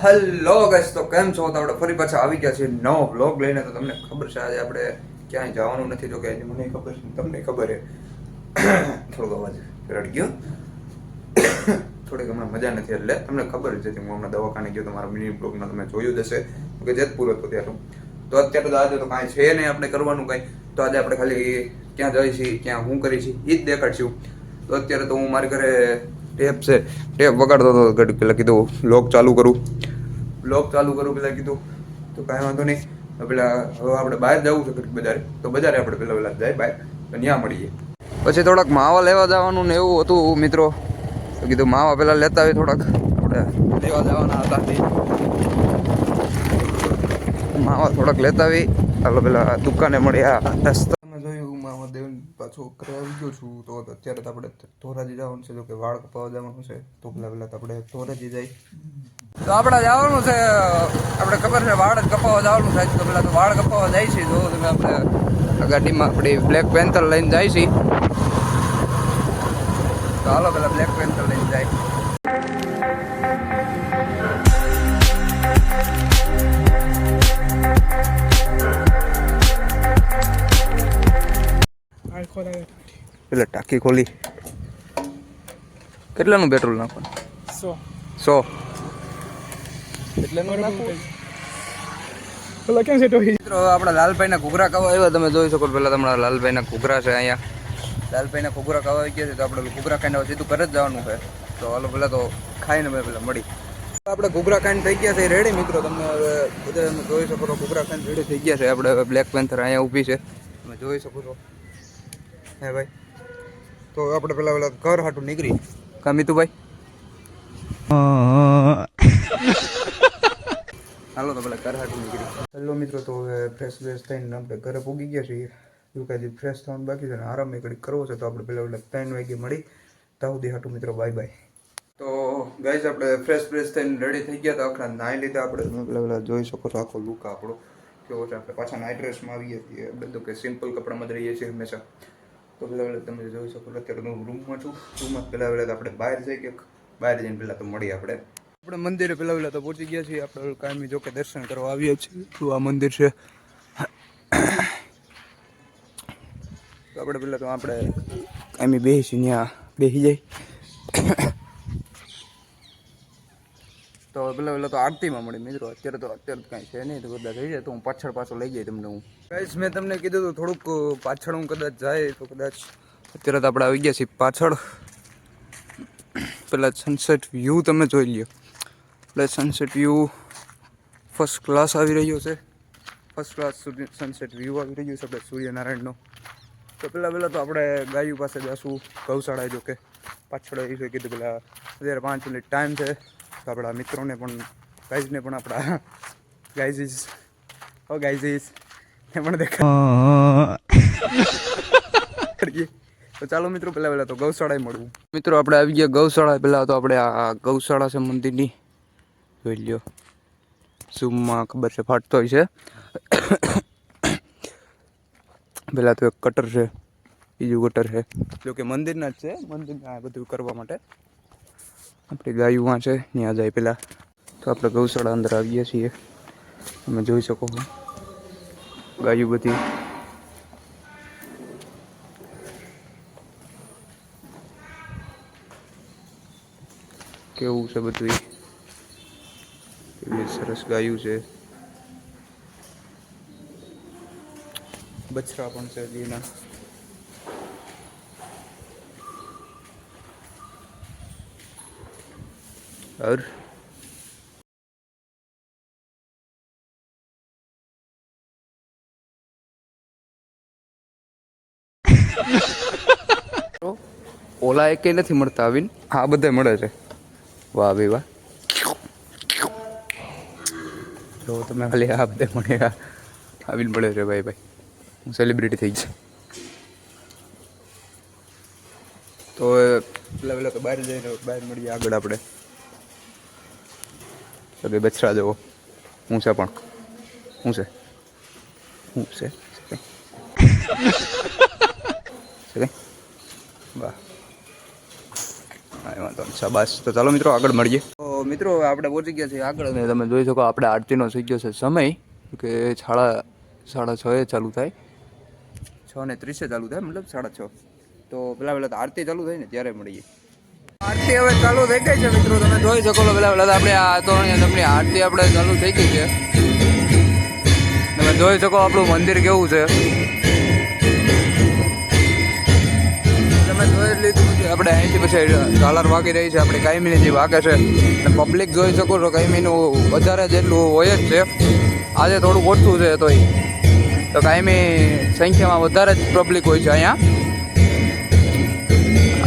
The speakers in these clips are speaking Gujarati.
હેલો ગાઈસ, તો કેમ છો? તો આપણે ફરી પાછા આવી ગયા છે નવો વ્લોગ લઈને. તો તમને ખબર છે આજે આપણે ક્યાંય જવાનું નથી, તો કે મને ખબર છે, તમને ખબર છે. થોડોક અવાજ રડી ગયો, થોડીક હમણાં મજા નથી, એટલે તમને ખબર છે કે હું હમણાં દવાખાને ગયો. તમારા મિની બ્લોગમાં તમે જોયું જ હશે કે જેતપુર હતો ત્યારે. તો અત્યારે તો આજે તો કાંઈ છે નહીં આપણે કરવાનું કાંઈ. તો આજે આપણે ખાલી ક્યાં જઈએ છીએ, ક્યાં હું કરી છીએ એ જ દેખાડશું. તો અત્યારે તો હું મારી ઘરે ટેપ છે, ટેપ વગાડતો હતો ઘડી પહેલાં. કીધું વ્લોગ ચાલુ કરું પહેલાં કીધું તો કાંઈ વાંધો નહીં. પેલા હવે આપણે બહાર જવું છે ઘડીક બજારે, તો બજારે આપણે પહેલાં જાય બહાર, તો ત્યાં મળીએ. પછી થોડાક માવા લેવા જવાનું ને એવું હતું મિત્રો, તો કીધું માવા પહેલાં લેતા આવી. થોડાક આપણે લેવા જવાના હતા, માવા થોડાક લેતા આવી. ચાલો પેલા દુકાને મળ્યા. રસ્તામાં જોયું માવા દેવન પાછો ઘરે આવી ગયો છું. તો અત્યારે તો આપણે ધોરાજી જવાનું છે, જો કે વાળ કપાવવા જવાનું છે. તો પેલા તો આપણે ધોરાજી જાય. તો આપણે જવાનું છે, આપણે ખબર છે વાળ જ કપાવવા જવાનું થાય. તો પેલા તો વાળ કપાવવા જાય છે. જો તમે આપણે ગાડીમાં આપણી બ્લેક પેન્થર લઈને જાય છે. તો હાલો પેલા બ્લેક પેન્થર લઈને જાય. પેલા ટાંકી ખોલી. કેટલાનું પેટ્રોલ નાખવાનું? 100. એટલાનું નાખવું. પેલા ક્યાં સેટ હોય મિત્રો? આપણા લાલભાઈના ઘૂઘરા ખાવા આવ્યા, તમે જોઈ શકો. પેલા તમારા લાલભાઈના ઘૂઘરા છે અહીંયા. લાલભાઈના ઘૂઘરા ખાવા આવી ગયા છે, તો આપણે ઘૂઘરા ખાઈને હવે સીધું ઘરે જ જવાનું છે. તો હાલો પેલા તો ખાઈને મેં પેલા મળી. આપણે ઘૂઘરા ખાઈને થઈ ગયા છે રેડી મિત્રો. તમે હવે બધા તમે જોઈ શકો છો, ઘૂઘરા ખાઈને રેડી થઈ ગયા છે. આપણે હવે બ્લેક પેન્થર અહીંયા ઊભી છે, તમે જોઈ શકો છો. હે ભાઈ, તો આપણે પેલા ઘર હાટું નીકળી. કા મીતુભાઈ? હાલો તો પેલા ઘર હાટું નીકળી. હેલો મિત્રો, તો હવે ફ્રેશ થઈને આપણે ઘરે પૂગી ગયા છીએ. એવું કાંઈ ફ્રેશ થવાનું બાકી છે ને આરામ ઘડી કરવો છે. તો આપણે પેલા 3 વાગે મળી. તાવ દી હાટું મિત્રો, બાય બાય. તો ગાઈઝ આપણે ફ્રેશ થઈને રેડી થઈ ગયા હતા. આખા નાહી લીધા આપણે. પેલા જોઈ શકો છો આખો લુક આપણો કેવો છે. આપણે પાછા નાઇટ ડ્રેસમાં આવીએ છીએ, બધું કે સિમ્પલ કપડામાં જ રહીએ છીએ હંમેશા. તો પેલા તમે જોઈ શકો છો અત્યારે હું રૂમમાં છું. રૂમમાં પહેલાં આપણે બહાર જઈએ કે બહાર જઈને પહેલાં તો મળીએ. આપણે મંદિરે પહેલાં તો પહોંચી ગયા છીએ. આપણે કાયમી જો કે દર્શન કરવા આવીએ છીએ. તો આ મંદિર છે. તો આપણે પહેલાં તો આપણે કાયમી બેસી ત્યાં બેસી જાય. તો પહેલાં તો આરતીમાં મળી મિત્રો. અત્યારે તો કાંઈ છે નહીં. તો કદાચ થઈ જાય તો હું પાછળ લઈ જાય તમને. હું ગાઈસ મેં તમને કીધું હતું થોડુંક પાછળ હું કદાચ જાય તો કદાચ. અત્યારે તો આપણે આવી ગયા છીએ પાછળ. પેલા સનસેટ વ્યૂ તમે જોઈ લ્યો. એટલે સનસેટ વ્યૂ ફર્સ્ટ ક્લાસ આવી રહ્યો છે. ફર્સ્ટ ક્લાસ સનસેટ વ્યૂ આવી રહ્યું છે આપણે સૂર્યનારાયણનો. તો પહેલાં તો આપણે ગાયું પાસે જઈશું ગૌશાળા. જો કે પાછળ એ છે કીધું પેલા અત્યારે 5 મિનિટ ટાઈમ છે. તો આપણા મિત્રોને પણ ગાઈઝને પણ આપણા ગાઈઝીસ એ પણ દેખાડીએ. તો ચાલો મિત્રો પહેલાં તો ગૌશાળાએ મળવું. મિત્રો આપણે આવી ગયા ગૌશાળા. પહેલાં તો આપણે આ ગૌશાળા છે મંદિરની, જોઈ લ્યો. ઝૂમમાં ખબર છે ફાટતો હોય છે. પહેલાં તો એક કટર છે, બીજું કટર છે. જો કે મંદિરના જ છે, મંદિરના બધું કરવા માટે. આપણી ગાયું વાં છે, ત્યાં જાય પહેલાં. તો આપણે ગૌશાળા અંદર આવીએ છીએ. તમે જોઈ શકો છો ગાયું બધી. કેવું છે બધું, એવી સરસ ગાયું છે. બછડા પણ છે જીના. और ઓલા એક નથી મળતા આવીને, હા બધા મળે છે. વાહ ભાઈ વાહ. જો તમે ખાલી આ બધે મળે આવીને મળે છે. ભાઈ હું સેલિબ્રિટી થઈ ગઈ. તો પેલા તો બહાર જઈને બહાર મળીએ આગળ આપણે. તો બે બછડા જવો હું છે પણ હું છે વાહ. હા વાંધો નહીં શાબાશ. તો ચાલો મિત્રો આગળ મળીએ. તો મિત્રો આપણે પહોંચી ગયા છીએ આગળ અને તમે જોઈ શકો આપણે આરતીનો થઈ ગયો છે સમય કે 6:30 ચાલુ થાય, 6:30 ચાલુ થાય, મતલબ 6:30. તો પહેલાં તો આરતી ચાલુ થાય ને ત્યારે મળીએ. આરતી હવે ચાલુ થઈ ગઈ છે મિત્રો, તમે જોઈ શકો છો. પહેલાં આપણે આ તો તમને આરતી આપણે ચાલુ થઈ ગઈ છે. તમે જોઈ શકો આપણું મંદિર કેવું છે. તમે જોઈ લીધું કે આપણે અહીંથી પછી ઝાલર વાગી રહી છે, આપણે કાયમીની જે વાગે છે. અને પબ્લિક જોઈ શકો છો કાયમીનું વધારે જેટલું હોય જ છે. આજે થોડુંક ઓછું છે તોય તો કાયમી સંખ્યામાં વધારે જ પબ્લિક હોય છે અહીંયા.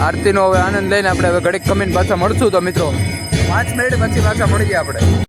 આરતીનો હવે આનંદ લઈને આપણે હવે ઘડીક કમીને પાછા મળશું. તો મિત્રો 5 મિનિટ પછી પાછા મળીએ આપણે.